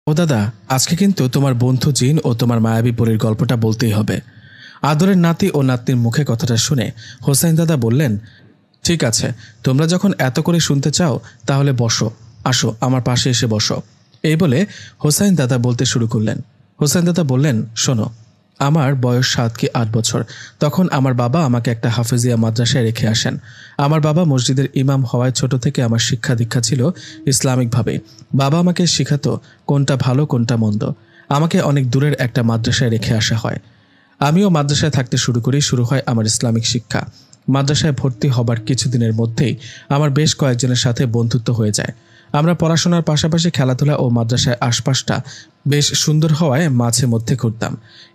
ও দাদা, আজকে কিন্তু তোমার বন্ধু জিন ও তোমার মায়াবী পরীর গল্পটা বলতেই হবে। আদরের নাতি ও নাতনির মুখে কথাটা শুনে হোসাইন দাদা বললেন, ঠিক আছে, তোমরা যখন এত করে শুনতে চাও তাহলে বসো, আসো আমার পাশে এসে বসো। এই বলে হোসাইন দাদা বলতে শুরু করলেন। হোসাইন দাদা বললেন, শোনো, আমার বয়স 7 কি 8 বছর। তখন আমার বাবা আমাকে একটা হাফেজিয়া মাদ্রাসায় রেখে আসেন। আমার বাবা মসজিদের ইমাম হওয়ায় ছোট থেকে আমার শিক্ষা দীক্ষা ছিল ইসলামিকভাবে। বাবা আমাকে শেখাতো কোনটা ভালো কোনটা মন্দ। আমাকে অনেক দূরের একটা মাদ্রাসায় রেখে আসা হয়। আমিও মাদ্রাসায় থাকতে শুরু করি। শুরু হয় আমার ইসলামিক শিক্ষা। মাদ্রাসায় ভর্তি হবার কিছুদিনের মধ্যেই আমার বেশ কয়েকজনের সাথে বন্ধুত্ব হয়ে যায়। আমরা পড়াশোনার পাশাপাশি খেলাধুলা ও মাদ্রাসায় আশপাশটা বেশ সুন্দর হওয়ায় মাঝে মধ্যে ঘুরতাম।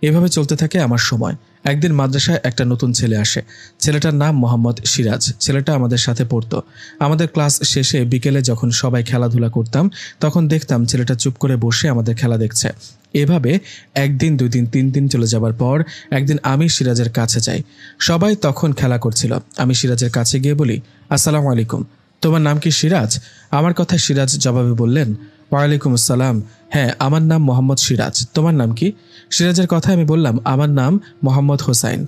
এভাবে চলতে থাকে আমার সময়। একদিন মাদ্রাসায় একটা নতুন ছেলে আসে। ছেলেটার নাম মোহাম্মদ সিরাজ। ছেলেটা আমাদের সাথে পড়তো। আমাদের ক্লাস শেষে বিকেলে যখন সবাই খেলাধুলা করতাম তখন দেখতাম ছেলেটা চুপ করে বসে আমাদের খেলা দেখছে। এভাবে একদিন, 2 দিন, 3 দিন চলে যাবার পর একদিন আমি সিরাজের কাছে যাই। সবাই তখন খেলা করছিল। আমি সিরাজের কাছে গিয়ে বলি, আসসালামু আলাইকুম, তোমার নাম কি সিরাজ? আমার কথায় সিরাজ জবাবে বললেন, ওয়ালাইকুম আসসালাম, হ্যাঁ আমার নাম মোহাম্মদ সিরাজ, তোমার নাম কি? সিরাজের কথায় আমি বললাম, আমার নাম মোহাম্মদ হোসাইন।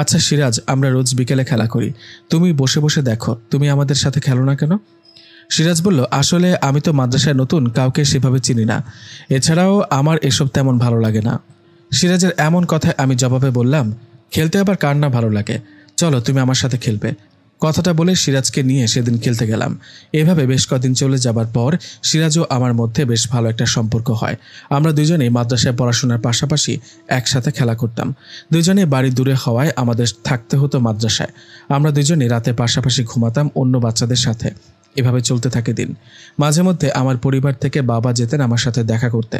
আচ্ছা সিরাজ, আমরা রোজ বিকেলে খেলা করি, তুমি বসে বসে দেখো, তুমি আমাদের সাথে খেলো না কেন? সিরাজ বলল, আসলে আমি তো মাদ্রাসায় নতুন, কাউকে সেভাবে চিনি না, এছাড়াও আমার এসব তেমন ভালো লাগে না। সিরাজের এমন কথায় আমি জবাবে বললাম, খেলতে আবার কার না ভালো লাগে, চলো তুমি আমার সাথে খেলবে। কথাটা বলে সিরাজকে নিয়ে সেদিন খেলতে গেলাম। এভাবে বেশ কদিন চলে যাবার পর সিরাজ ও আমার মধ্যে বেশ ভালো একটা সম্পর্ক হয়। আমরা দুজনেই মাদ্রাসায় পড়াশোনার পাশাপাশি একসাথে খেলা করতাম। দুজনে বাড়ি দূরে হওয়ায় আমাদের থাকতে হতো মাদ্রাসায়। আমরা দুজনে রাতে পাশাপাশি ঘুমাতাম অন্য বাচ্চাদের সাথে। এভাবে চলতে থাকে দিন। মাঝে মধ্যে আমার পরিবার থেকে বাবা যেতেন আমার সাথে দেখা করতে।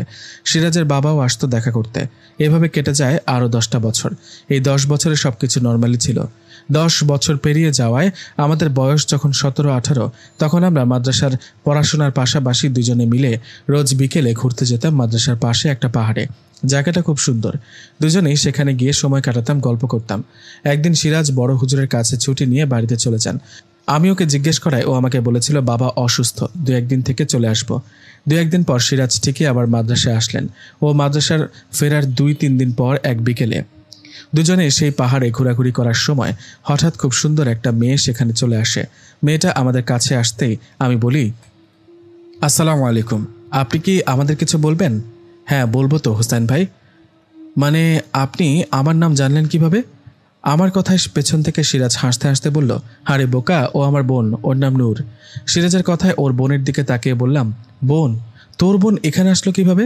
সিরাজের বাবাও আসতো দেখা করতে। এভাবে কেটে যায় আরও 10টা বছর। এই 10 বছরে সব কিছু নর্মালি ছিল। 10 বছর পেরিয়ে যাওয়ায় আমাদের বয়স যখন 17-18, তখন আমরা মাদ্রাসার পড়াশোনার পাশাপাশি দুজনে মিলে রোজ বিকেলে ঘুরতে যেতাম মাদ্রাসার পাশে একটা পাহাড়ে। জায়গাটা খুব সুন্দর। দুজনেই সেখানে গিয়ে সময় কাটাতাম, গল্প করতাম। একদিন সিরাজ বড় হুজুরের কাছে ছুটি নিয়ে বাড়িতে চলে যান। আমি ওকে জিজ্ঞেস করায় ও আমাকে বলেছিল বাবা অসুস্থ, 2-1 দিন থেকে চলে আসবো। 2-1 দিন পর সিরাজ ঠিকই আবার মাদ্রাসায় আসলেন। ও মাদ্রাসার ফেরার 2-3 দিন পর এক বিকেলে দুজনে সেই পাহাড়ে ঘোরাঘুরি করার সময় হঠাৎ খুব সুন্দর একটা মেয়ে সেখানে চলে আসে। মেয়েটা আমাদের কাছে আসতেই আমি বলি, আসসালামু আলাইকুম, আপনি কি আমাদের কিছু বলবেন? হ্যাঁ বলবো তো হোসেন ভাই। মানে আপনি আমার নাম জানলেন কিভাবে? আমার কথায় পেছন থেকে সিরাজ হাসতে হাসতে বলল, আরে বোকা, ও আমার বোন, ওর নাম নূর। সিরাজের কথায় ওর বোনের দিকে তাকিয়ে বললাম, বোন? তোর বোন এখানে আসলো কিভাবে?